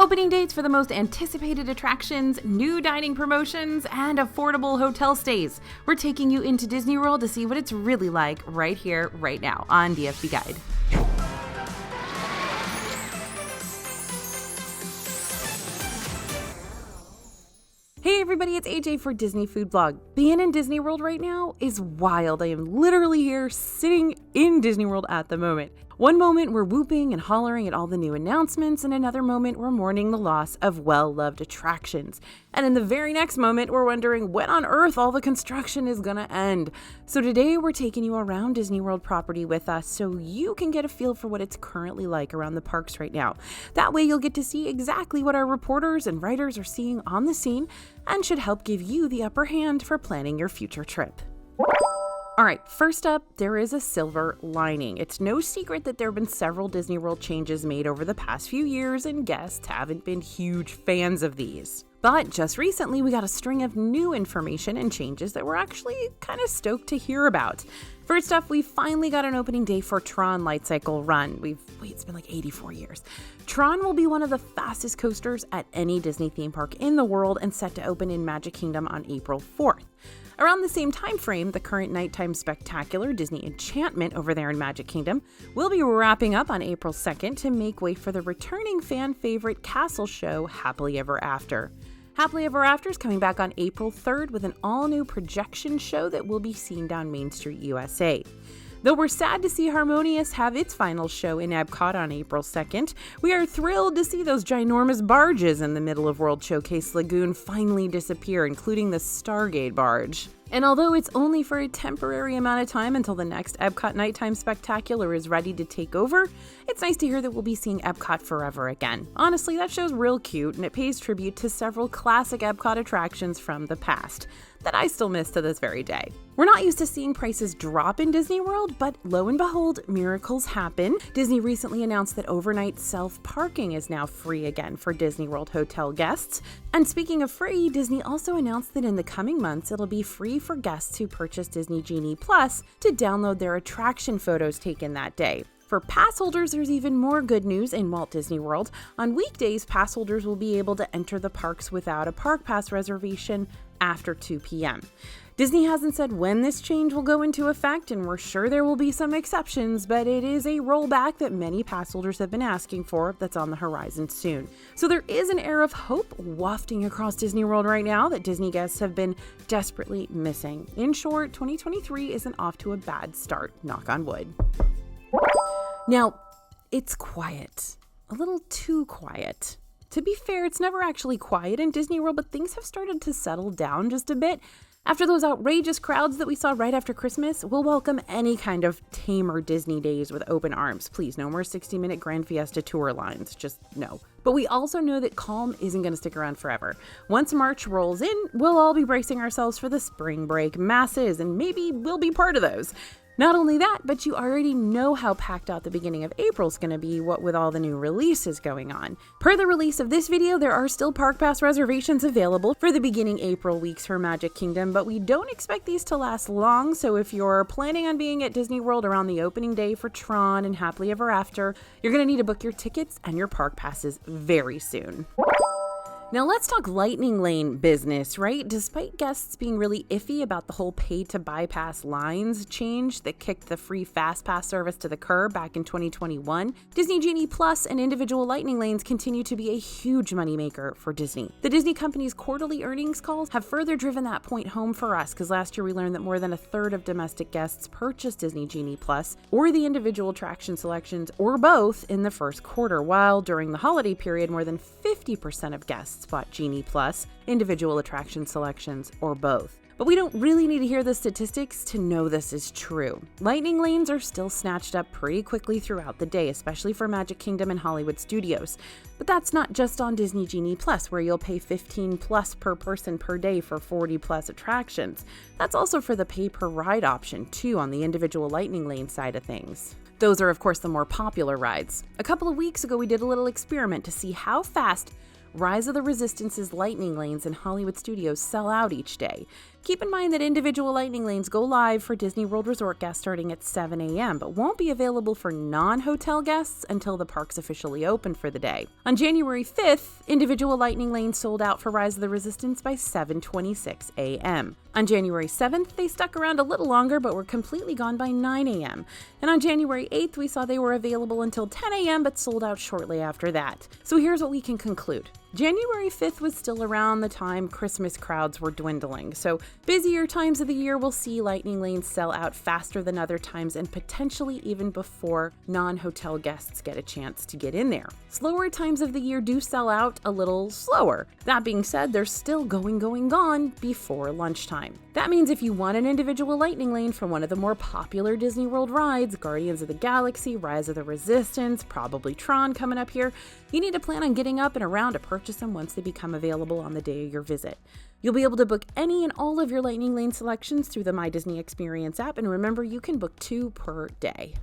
Opening dates for the most anticipated attractions, new dining promotions, and affordable hotel stays. We're taking you into Disney World to see what it's really like right here, right now on DFB Guide. Hey everybody, it's AJ for Disney Food Blog. Being in Disney World right now is wild. I am literally here sitting in Disney World at the moment. One moment we're whooping and hollering at all the new announcements, and another moment we're mourning the loss of well-loved attractions. And in the very next moment, we're wondering when on earth all the construction is gonna end. So today we're taking you around Disney World property with us so you can get a feel for what it's currently like around the parks right now. That way you'll get to see exactly what our reporters and writers are seeing on the scene and should help give you the upper hand for planning your future trip. All right, first up, there is a silver lining. It's no secret that there have been several Disney World changes made over the past few years, and guests haven't been huge fans of these. But just recently, we got a string of new information and changes that we're actually kind of stoked to hear about. First off, we finally got an opening day for Tron Light Cycle Run. It's been like 84 years. Tron will be one of the fastest coasters at any Disney theme park in the world and set to open in Magic Kingdom on April 4th. Around the same time frame, the current nighttime spectacular Disney Enchantment over there in Magic Kingdom will be wrapping up on April 2nd to make way for the returning fan favorite castle show Happily Ever After. Happily Ever After is coming back on April 3rd with an all-new projection show that will be seen down Main Street, USA. Though we're sad to see Harmonious have its final show in Epcot on April 2nd, we are thrilled to see those ginormous barges in the middle of World Showcase Lagoon finally disappear, including the Stargate barge. And although it's only for a temporary amount of time until the next Epcot Nighttime Spectacular is ready to take over, it's nice to hear that we'll be seeing Epcot forever again. Honestly, that show's real cute, and it pays tribute to several classic Epcot attractions from the past that I still miss to this very day. We're not used to seeing prices drop in Disney World, but lo and behold, miracles happen. Disney recently announced that overnight self-parking is now free again for Disney World hotel guests. And speaking of free, Disney also announced that in the coming months, it'll be free for guests who purchase Disney Genie Plus to download their attraction photos taken that day. For pass holders, there's even more good news in Walt Disney World. On weekdays, pass holders will be able to enter the parks without a park pass reservation after 2 p.m. Disney hasn't said when this change will go into effect, and we're sure there will be some exceptions, but it is a rollback that many pass holders have been asking for that's on the horizon soon. So there is an air of hope wafting across Disney World right now that Disney guests have been desperately missing. In short, 2023 isn't off to a bad start, knock on wood. Now, it's quiet. A little too quiet. To be fair, it's never actually quiet in Disney World, but things have started to settle down just a bit. After those outrageous crowds that we saw right after Christmas, we'll welcome any kind of tamer Disney days with open arms. Please, no more 60-minute Grand Fiesta tour lines. Just no. But we also know that calm isn't going to stick around forever. Once March rolls in, we'll all be bracing ourselves for the spring break masses, and maybe we'll be part of those. Not only that, but you already know how packed out the beginning of April is going to be, what with all the new releases going on. Per the release of this video, there are still Park Pass reservations available for the beginning April weeks for Magic Kingdom, but we don't expect these to last long, so if you're planning on being at Disney World around the opening day for Tron and Happily Ever After, you're going to need to book your tickets and your Park Passes very soon. Now let's talk Lightning Lane business, right? Despite guests being really iffy about the whole pay-to-bypass lines change that kicked the free Fast Pass service to the curb back in 2021, Disney Genie Plus and individual Lightning Lanes continue to be a huge moneymaker for Disney. The Disney company's quarterly earnings calls have further driven that point home for us, because last year we learned that more than a third of domestic guests purchased Disney Genie Plus or the individual attraction selections or both in the first quarter, while during the holiday period more than 50% of guests bought Genie Plus, individual attraction selections, or both. But we don't really need to hear the statistics to know this is true. Lightning Lanes are still snatched up pretty quickly throughout the day, especially for Magic Kingdom and Hollywood Studios. But that's not just on Disney Genie Plus, where you'll pay $15+ per person per day for 40+ attractions. That's also for the pay-per-ride option, too, on the individual Lightning Lane side of things. Those are, of course, the more popular rides. A couple of weeks ago, we did a little experiment to see how fast Rise of the Resistance's Lightning Lanes in Hollywood Studios sell out each day. Keep in mind that individual lightning lanes go live for Disney World Resort guests starting at 7 a.m., but won't be available for non-hotel guests until the parks officially open for the day. On January 5th, individual lightning lanes sold out for Rise of the Resistance by 7:26 a.m. On January 7th, they stuck around a little longer but were completely gone by 9 a.m. And on January 8th, we saw they were available until 10 a.m. but sold out shortly after that. So here's what we can conclude. January 5th was still around the time Christmas crowds were dwindling, so busier times of the year will see lightning lanes sell out faster than other times and potentially even before non-hotel guests get a chance to get in there. Slower times of the year do sell out a little slower. That being said, they're still gone before lunchtime. That means if you want an individual lightning lane for one of the more popular Disney World rides, Guardians of the Galaxy, Rise of the Resistance, probably Tron coming up here, you need to plan on getting up and around to purchase them once they become available on the day of your visit. You'll be able to book any and all of your lightning lane selections through the My Disney Experience app, and remember, you can book 2 per day.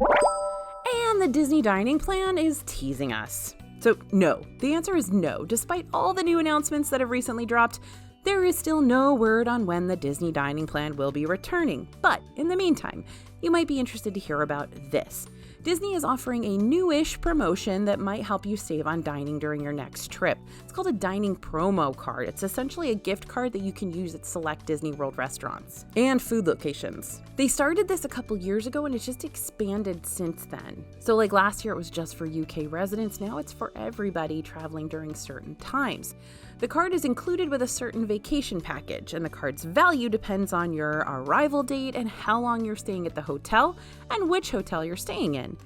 And the Disney dining plan is teasing us. So no, the answer is no. Despite all the new announcements that have recently dropped, there is still no word on when the Disney dining plan will be returning. But in the meantime, you might be interested to hear about this. Disney is offering a newish promotion that might help you save on dining during your next trip. It's called a dining promo card. It's essentially a gift card that you can use at select Disney World restaurants and food locations. They started this a couple years ago and it's just expanded since then. So like last year it was just for UK residents, now it's for everybody traveling during certain times. The card is included with a certain vacation package, and the card's value depends on your arrival date and how long you're staying at the hotel and which hotel you're staying in.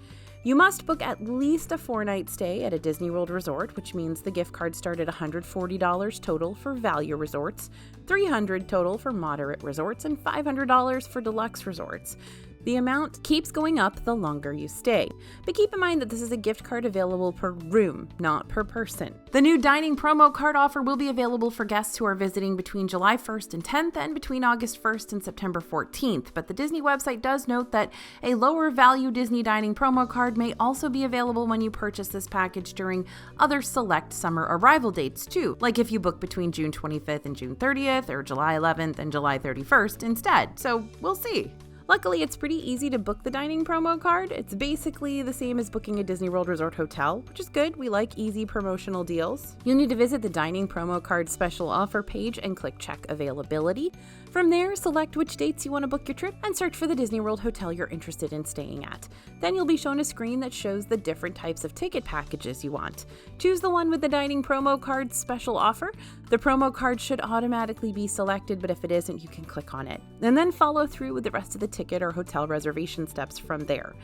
You must book at least a 4-night stay at a Disney World resort, which means the gift cards start at $140 total for value resorts, $300 total for moderate resorts, and $500 for deluxe resorts. The amount keeps going up the longer you stay. But keep in mind that this is a gift card available per room, not per person. The new dining promo card offer will be available for guests who are visiting between July 1st and 10th and between August 1st and September 14th. But the Disney website does note that a lower value Disney dining promo card may also be available when you purchase this package during other select summer arrival dates too, like if you book between June 25th and June 30th or July 11th and July 31st instead. So we'll see. Luckily, it's pretty easy to book the dining promo card. It's basically the same as booking a Disney World Resort hotel, which is good. We like easy promotional deals. You'll need to visit the dining promo card special offer page and click check availability. From there, select which dates you want to book your trip and search for the Disney World hotel you're interested in staying at. Then you'll be shown a screen that shows the different types of ticket packages you want. Choose the one with the dining promo card special offer. The promo card should automatically be selected, but if it isn't, you can click on it. And then follow through with the rest of the ticket or hotel reservation steps from there.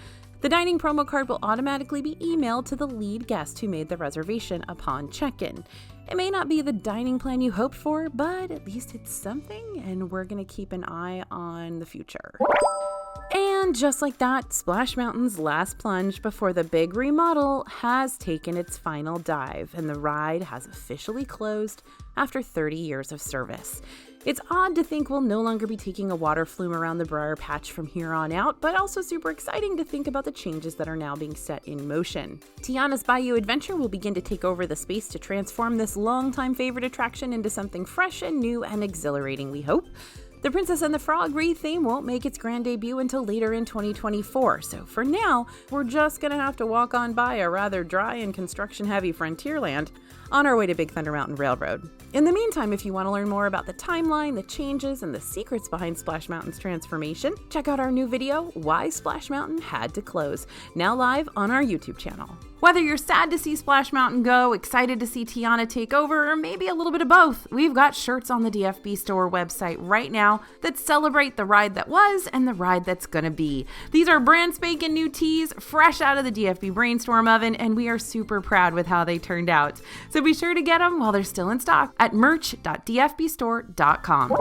The dining promo card will automatically be emailed to the lead guest who made the reservation upon check-in. It may not be the dining plan you hoped for, but at least it's something, and we're going to keep an eye on the future. And just like that, Splash Mountain's last plunge before the big remodel has taken its final dive, and the ride has officially closed after 30 years of service. It's odd to think we'll no longer be taking a water flume around the Briar Patch from here on out, but also super exciting to think about the changes that are now being set in motion. Tiana's Bayou Adventure will begin to take over the space to transform this longtime favorite attraction into something fresh and new and exhilarating, we hope. The Princess and the Frog re-theme won't make its grand debut until later in 2024, so for now, we're just gonna have to walk on by a rather dry and construction-heavy Frontierland on our way to Big Thunder Mountain Railroad. In the meantime, if you want to learn more about the timeline, the changes, and the secrets behind Splash Mountain's transformation, check out our new video, Why Splash Mountain Had to Close, now live on our YouTube channel. Whether you're sad to see Splash Mountain go, excited to see Tiana take over, or maybe a little bit of both, we've got shirts on the DFB store website right now that celebrate the ride that was and the ride that's gonna be. These are brand spanking new tees, fresh out of the DFB Brainstorm oven, and we are super proud with how they turned out. So be sure to get them while they're still in stock at merch.dfbstore.com.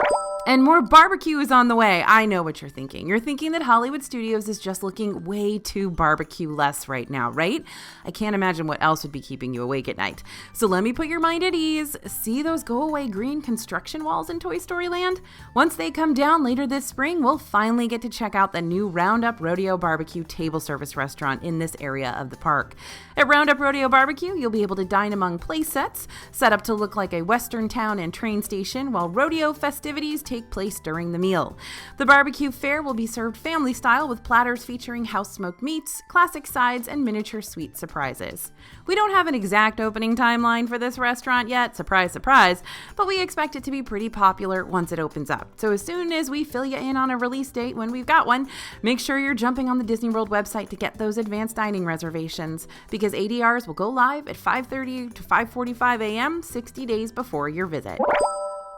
And more barbecue is on the way. I know what you're thinking. You're thinking that Hollywood Studios is just looking way too barbecue-less right now, right? I can't imagine what else would be keeping you awake at night. So let me put your mind at ease. See those go-away green construction walls in Toy Story Land? Once they come down later this spring, we'll finally get to check out the new Roundup Rodeo BBQ table service restaurant in this area of the park. At Roundup Rodeo BBQ, you'll be able to dine among play sets, set up to look like a western town and train station, while rodeo festivities take take place during the meal. The barbecue fare will be served family style with platters featuring house-smoked meats, classic sides, and miniature sweet surprises. We don't have an exact opening timeline for this restaurant yet, surprise, surprise, but we expect it to be pretty popular once it opens up. So as soon as we fill you in on a release date when we've got one, make sure you're jumping on the Disney World website to get those advanced dining reservations, because ADRs will go live at 5:30 to 5:45 a.m. 60 days before your visit.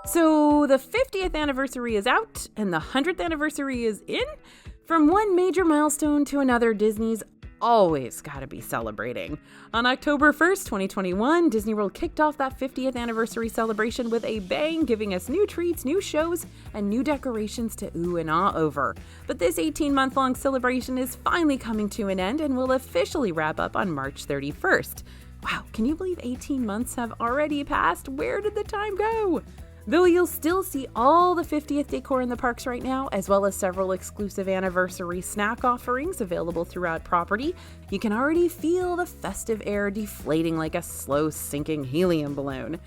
So the 50th anniversary is out and the 100th anniversary is in? From one major milestone to another, Disney's always gotta be celebrating. On October 1st, 2021, Disney World kicked off that 50th anniversary celebration with a bang, giving us new treats, new shows, and new decorations to ooh and ah over. But this 18-month-long celebration is finally coming to an end and will officially wrap up on March 31st. Wow, can you believe 18 months have already passed? Where did the time go? Though you'll still see all the 50th decor in the parks right now, as well as several exclusive anniversary snack offerings available throughout property, you can already feel the festive air deflating like a slow sinking helium balloon.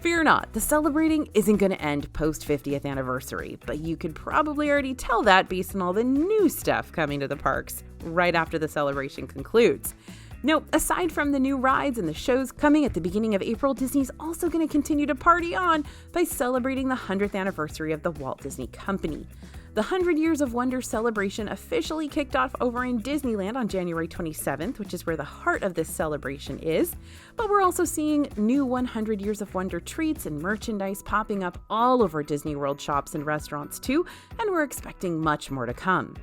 Fear not, the celebrating isn't going to end post 50th anniversary, but you could probably already tell that based on all the new stuff coming to the parks right after the celebration concludes. No, aside from the new rides and the shows coming at the beginning of April, Disney's also going to continue to party on by celebrating the 100th anniversary of the Walt Disney Company. The 100 Years of Wonder celebration officially kicked off over in Disneyland on January 27th, which is where the heart of this celebration is. But we're also seeing new 100 Years of Wonder treats and merchandise popping up all over Disney World shops and restaurants too, and we're expecting much more to come.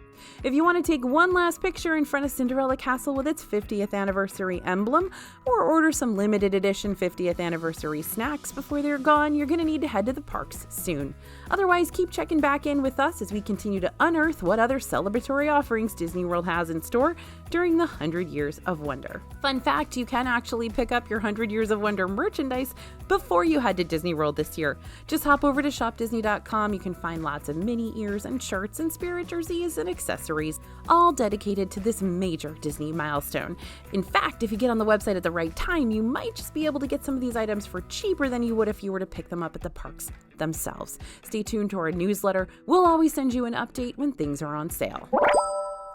If you want to take one last picture in front of Cinderella Castle with its 50th anniversary emblem, or order some limited edition 50th anniversary snacks before they're gone, you're going to need to head to the parks soon. Otherwise, keep checking back in with us as we continue to unearth what other celebratory offerings Disney World has in store during the 100 Years of Wonder. Fun fact, you can actually pick up your 100 Years of Wonder merchandise before you head to Disney World this year. Just hop over to shopdisney.com. You can find lots of mini ears and shirts and spirit jerseys and accessories, all dedicated to this major Disney milestone. In fact, if you get on the website at the right time, you might just be able to get some of these items for cheaper than you would if you were to pick them up at the parks themselves. Stay tuned to our newsletter. We'll always send you an update when things are on sale.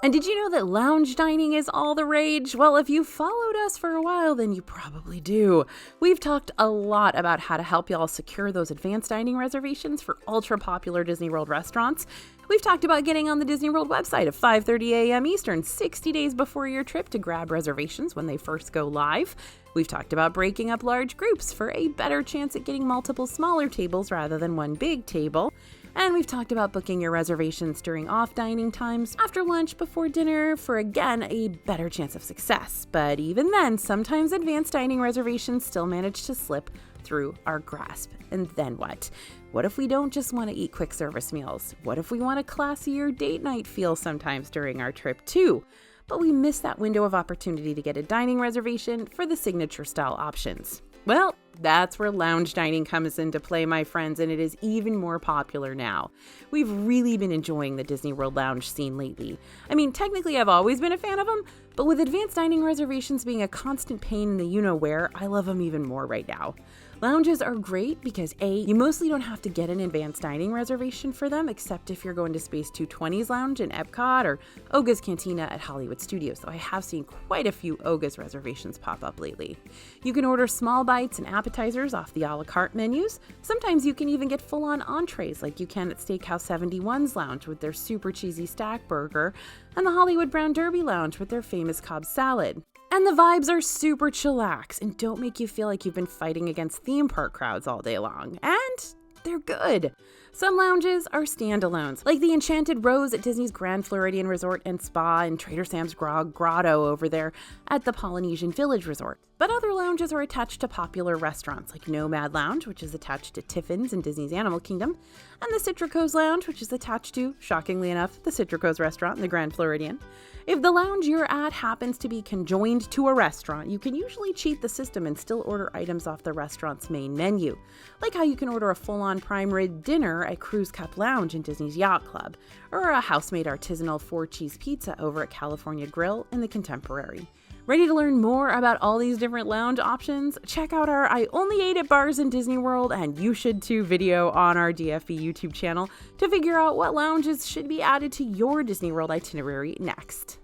And did you know that lounge dining is all the rage? Well, if you've followed us for a while, then you probably do. We've talked a lot about how to help y'all secure those advanced dining reservations for ultra popular Disney World restaurants. We've talked about getting on the Disney World website at 5:30 a.m. Eastern, 60 days before your trip to grab reservations when they first go live. We've talked about breaking up large groups for a better chance at getting multiple smaller tables rather than one big table. And we've talked about booking your reservations during off dining times, after lunch, before dinner, for again, a better chance of success. But even then, sometimes advanced dining reservations still manage to slip through our grasp. And then what? What if we don't just want to eat quick service meals? What if we want a classier date night feel sometimes during our trip too? But we miss that window of opportunity to get a dining reservation for the signature style options. Well, that's where lounge dining comes into play, my friends, and it is even more popular now. We've really been enjoying the Disney World lounge scene lately. I mean, technically I've always been a fan of them, but with advanced dining reservations being a constant pain in the you-know-where, I love them even more right now. Lounges are great because A, you mostly don't have to get an advanced dining reservation for them, except if you're going to Space 220's Lounge in Epcot or Oga's Cantina at Hollywood Studios, though I have seen quite a few Oga's reservations pop up lately. You can order small bites and appetizers off the a la carte menus. Sometimes you can even get full-on entrees like you can at Steakhouse 71's Lounge with their super cheesy stack burger, and the Hollywood Brown Derby Lounge with their famous Cobb salad. And the vibes are super chillax and don't make you feel like you've been fighting against theme park crowds all day long. And they're good. Some lounges are standalones, like the Enchanted Rose at Disney's Grand Floridian Resort and Spa and Trader Sam's Grotto over there at the Polynesian Village Resort. But other lounges are attached to popular restaurants like Nomad Lounge, which is attached to Tiffin's in Disney's Animal Kingdom, and the Citrico's Lounge, which is attached to, shockingly enough, the Citrico's restaurant in the Grand Floridian. If the lounge you're at happens to be conjoined to a restaurant, you can usually cheat the system and still order items off the restaurant's main menu, like how you can order a full-on prime rib dinner at Cruise Cup Lounge in Disney's Yacht Club, or a house-made artisanal 4-cheese pizza over at California Grill in the Contemporary. Ready to learn more about all these different lounge options? Check out our I Only Ate at Bars in Disney World and You Should Too video on our DFB YouTube channel to figure out what lounges should be added to your Disney World itinerary next.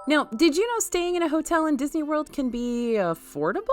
Now, did you know staying in a hotel in Disney World can be affordable?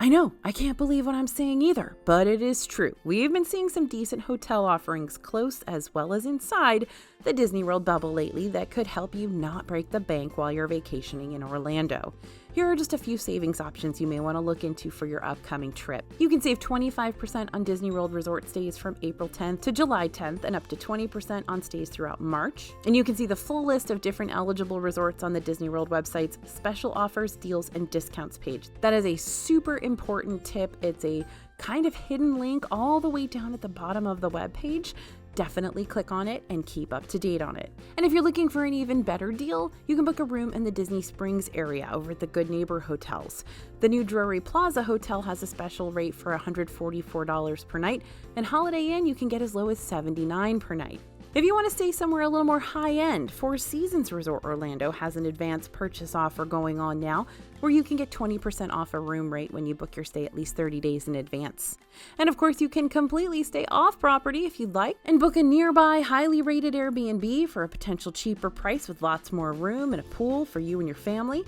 I know, I can't believe what I'm saying either, but it is true. We've been seeing some decent hotel offerings close as well as inside the Disney World bubble lately that could help you not break the bank while you're vacationing in Orlando. Here are just a few savings options you may want to look into for your upcoming trip. You can save 25% on Disney World resort stays from April 10th to July 10th and up to 20% on stays throughout March. And you can see the full list of different eligible resorts on the Disney World website's special offers, deals, and discounts page. That is a super important tip. It's a kind of hidden link all the way down at the bottom of the webpage. Definitely click on it and keep up to date on it. And if you're looking for an even better deal, you can book a room in the Disney Springs area over at the Good Neighbor Hotels. The new Drury Plaza Hotel has a special rate for $144 per night, and Holiday Inn you can get as low as $79 per night. If you want to stay somewhere a little more high-end, Four Seasons Resort Orlando has an advanced purchase offer going on now where you can get 20% off a room rate when you book your stay at least 30 days in advance. And of course, you can completely stay off property if you'd like and book a nearby highly rated Airbnb for a potential cheaper price with lots more room and a pool for you and your family.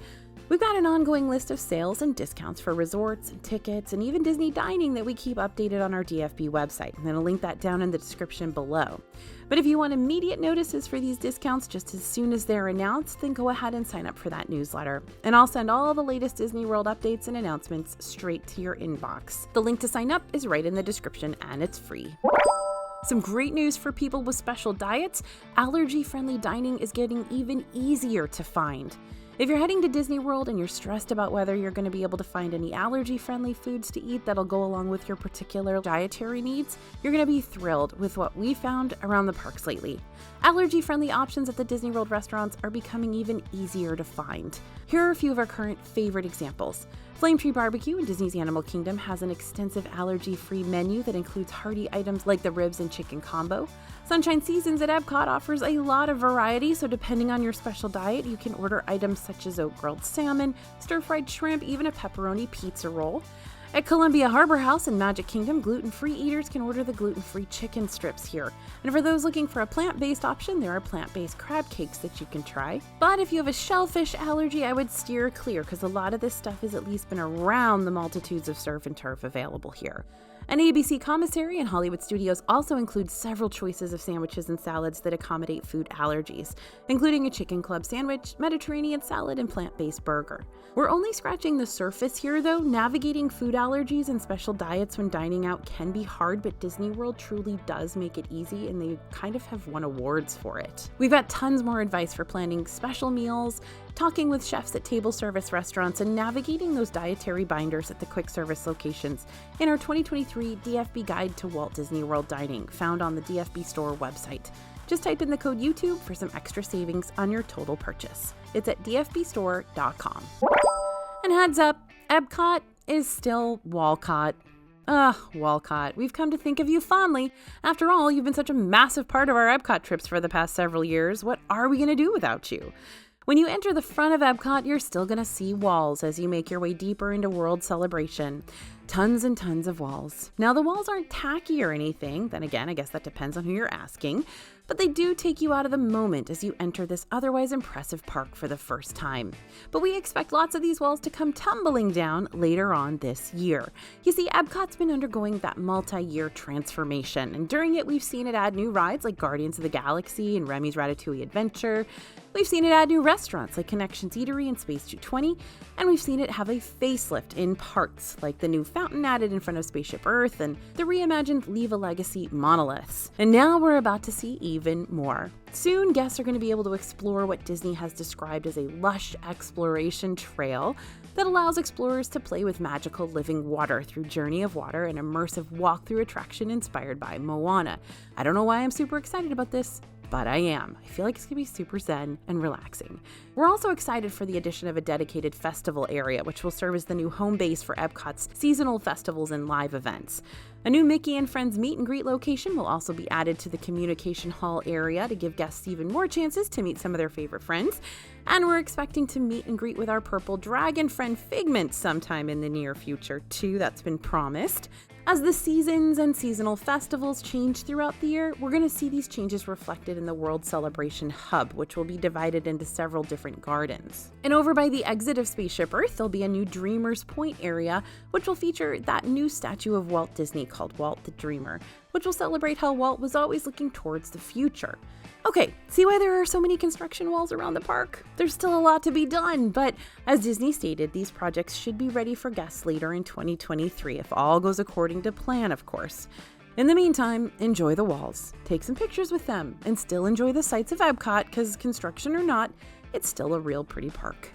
We've got an ongoing list of sales and discounts for resorts and tickets and even Disney dining that we keep updated on our DFB website. I'm going to link that down in the description below. But if you want immediate notices for these discounts just as soon as they're announced, then go ahead and sign up for that newsletter. And I'll send all the latest Disney World updates and announcements straight to your inbox. The link to sign up is right in the description and it's free. Some great news for people with special diets. Allergy-friendly dining is getting even easier to find. If you're heading to Disney World and you're stressed about whether you're going to be able to find any allergy-friendly foods to eat that'll go along with your particular dietary needs, you're going to be thrilled with what we found around the parks lately. Allergy-friendly options at the Disney World restaurants are becoming even easier to find. Here are a few of our current favorite examples. Flame Tree Barbecue in Disney's Animal Kingdom has an extensive allergy-free menu that includes hearty items like the ribs and chicken combo. Sunshine Seasons at Epcot offers a lot of variety, so depending on your special diet, you can order items such as oat-grilled salmon, stir-fried shrimp, even a pepperoni pizza roll. At Columbia Harbor House in Magic Kingdom, gluten-free eaters can order the gluten-free chicken strips here. And for those looking for a plant-based option, there are plant-based crab cakes that you can try. But if you have a shellfish allergy, I would steer clear because a lot of this stuff has at least been around the multitudes of surf and turf available here. An ABC commissary in Hollywood Studios also includes several choices of sandwiches and salads that accommodate food allergies, including a chicken club sandwich, Mediterranean salad, and plant-based burger. We're only scratching the surface here, though. Navigating food allergies and special diets when dining out can be hard, but Disney World truly does make it easy, and they kind of have won awards for it. We've got tons more advice for planning special meals, talking with chefs at table service restaurants, and navigating those dietary binders at the quick service locations in our 2023 DFB Guide to Walt Disney World Dining, found on the DFB Store website. Just type in the code YouTube for some extra savings on your total purchase. It's at dfbstore.com. And heads up, Epcot is still Walcott. Walcott, we've come to think of you fondly. After all, you've been such a massive part of our Epcot trips for the past several years. What are we going to do without you? When you enter the front of Epcot, you're still going to see walls as you make your way deeper into World Celebration. Tons and tons of walls. Now, the walls aren't tacky or anything. Then again, I guess that depends on who you're asking. But they do take you out of the moment as you enter this otherwise impressive park for the first time. But we expect lots of these walls to come tumbling down later on this year. You see, Epcot's been undergoing that multi-year transformation, and during it, we've seen it add new rides like Guardians of the Galaxy and Remy's Ratatouille Adventure. We've seen it add new restaurants like Connections Eatery and Space 220, and we've seen it have a facelift in parts like the new fountain added in front of Spaceship Earth and the reimagined Leave a Legacy monoliths. And now we're about to see even more. Soon, guests are going to be able to explore what Disney has described as a lush exploration trail that allows explorers to play with magical living water through Journey of Water, an immersive walkthrough attraction inspired by Moana. I don't know why I'm super excited about this, but I am. I feel like it's going to be super zen and relaxing. We're also excited for the addition of a dedicated festival area, which will serve as the new home base for Epcot's seasonal festivals and live events. A new Mickey and Friends meet and greet location will also be added to the communication hall area to give guests even more chances to meet some of their favorite friends. And we're expecting to meet and greet with our purple dragon friend Figment sometime in the near future too. That's been promised. As the seasons and seasonal festivals change throughout the year, we're going to see these changes reflected in the World Celebration Hub, which will be divided into several different gardens. And over by the exit of Spaceship Earth, there'll be a new Dreamers Point area, which will feature that new statue of Walt Disney called Walt the Dreamer, which will celebrate how Walt was always looking towards the future. Okay, see why there are so many construction walls around the park? There's still a lot to be done, but as Disney stated, these projects should be ready for guests later in 2023 if all goes according to plan, of course. In the meantime, enjoy the walls, take some pictures with them, and still enjoy the sights of Epcot because construction or not, it's still a real pretty park.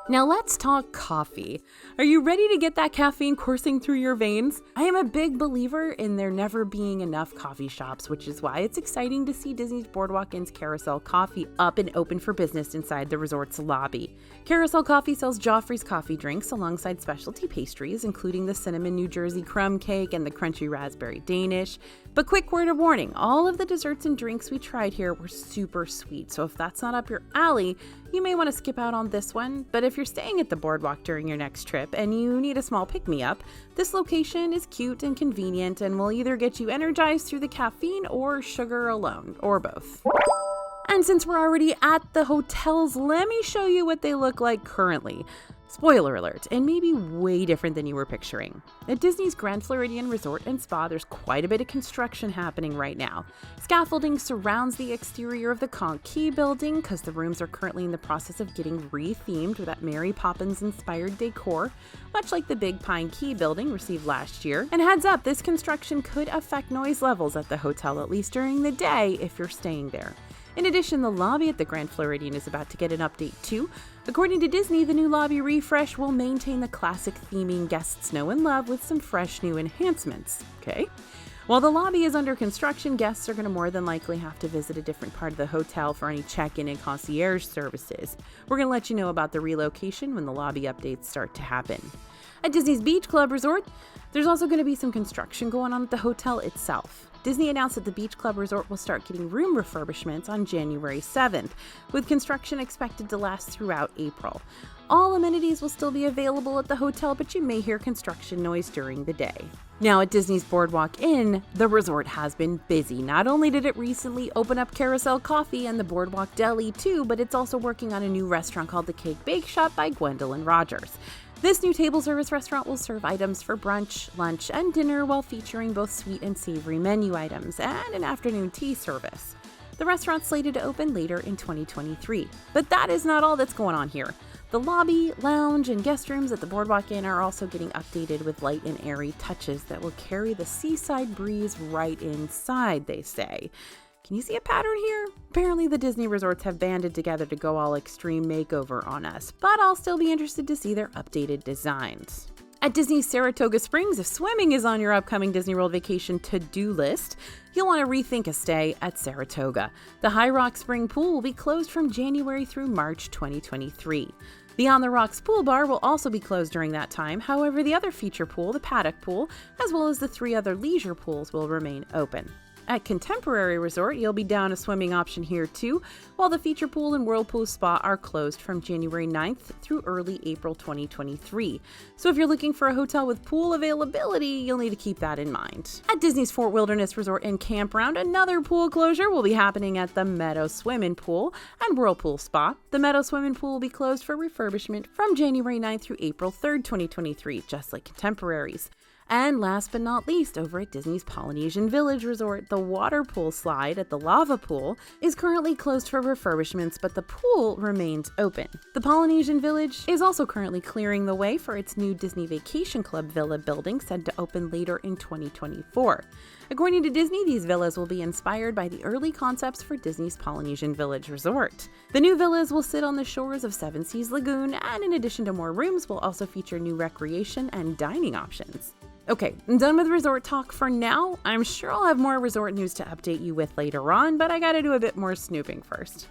Now let's talk coffee. Are you ready to get that caffeine coursing through your veins? I am a big believer in there never being enough coffee shops, which is why it's exciting to see Disney's Boardwalk Inn's Carousel Coffee up and open for business inside the resort's lobby. Carousel Coffee sells Joffrey's coffee drinks alongside specialty pastries, including the cinnamon New Jersey crumb cake and the crunchy raspberry Danish. But quick word of warning, all of the desserts and drinks we tried here were super sweet, so if that's not up your alley, you may want to skip out on this one. But if you're staying at the boardwalk during your next trip and you need a small pick-me-up, this location is cute and convenient and will either get you energized through the caffeine or sugar alone, or both. And since we're already at the hotels, let me show you what they look like currently. Spoiler alert, and maybe way different than you were picturing. At Disney's Grand Floridian Resort and Spa, there's quite a bit of construction happening right now. Scaffolding surrounds the exterior of the Conch Key building because the rooms are currently in the process of getting re-themed with that Mary Poppins-inspired decor, much like the Big Pine Key building received last year. And heads up, this construction could affect noise levels at the hotel, at least during the day if you're staying there. In addition, the lobby at the Grand Floridian is about to get an update too. According to Disney, the new lobby refresh will maintain the classic theming guests know and love with some fresh new enhancements. Okay? While the lobby is under construction, guests are going to more than likely have to visit a different part of the hotel for any check-in and concierge services. We're going to let you know about the relocation when the lobby updates start to happen. At Disney's Beach Club Resort, there's also going to be some construction going on at the hotel itself. Disney announced that the Beach Club Resort will start getting room refurbishments on January 7th, with construction expected to last throughout April. All amenities will still be available at the hotel, but you may hear construction noise during the day. Now at Disney's Boardwalk Inn, the resort has been busy. Not only did it recently open up Carousel Coffee and the Boardwalk Deli too, but it's also working on a new restaurant called the Cake Bake Shop by Gwendolyn Rogers. This new table service restaurant will serve items for brunch, lunch, and dinner while featuring both sweet and savory menu items and an afternoon tea service. The restaurant's slated to open later in 2023. But that is not all that's going on here. The lobby, lounge, and guest rooms at the Boardwalk Inn are also getting updated with light and airy touches that will carry the seaside breeze right inside, they say. Can you see a pattern here? Apparently the Disney resorts have banded together to go all extreme makeover on us, but I'll still be interested to see their updated designs. At Disney's Saratoga Springs, if swimming is on your upcoming Disney World vacation to-do list, you'll want to rethink a stay at Saratoga. The High Rock Spring Pool will be closed from January through March 2023. The On the Rocks Pool Bar will also be closed during that time. However, the other feature pool, the Paddock Pool, as well as the 3 other leisure pools will remain open. At Contemporary Resort, you'll be down a swimming option here too, while the feature pool and Whirlpool Spa are closed from January 9th through early April 2023. So if you're looking for a hotel with pool availability, you'll need to keep that in mind. At Disney's Fort Wilderness Resort and Campground, another pool closure will be happening at the Meadow Swimming Pool and Whirlpool Spa. The Meadow Swimming Pool will be closed for refurbishment from January 9th through April 3rd, 2023, just like Contemporaries. And last but not least, over at Disney's Polynesian Village Resort, the water pool slide at the Lava Pool is currently closed for refurbishments, but the pool remains open. The Polynesian Village is also currently clearing the way for its new Disney Vacation Club Villa building set to open later in 2024. According to Disney, these villas will be inspired by the early concepts for Disney's Polynesian Village Resort. The new villas will sit on the shores of Seven Seas Lagoon, and in addition to more rooms, will also feature new recreation and dining options. Okay, I'm done with resort talk for now. I'm sure I'll have more resort news to update you with later on, but I gotta do a bit more snooping first.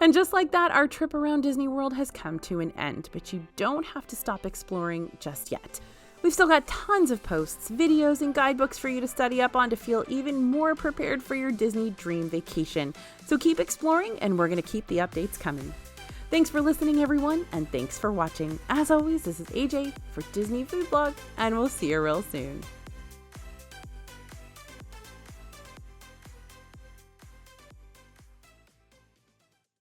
And just like that, our trip around Disney World has come to an end, but you don't have to stop exploring just yet. We've still got tons of posts, videos, and guidebooks for you to study up on to feel even more prepared for your Disney dream vacation. So keep exploring, and we're going to keep the updates coming. Thanks for listening, everyone, and thanks for watching. As always, this is AJ for Disney Food Blog, and we'll see you real soon.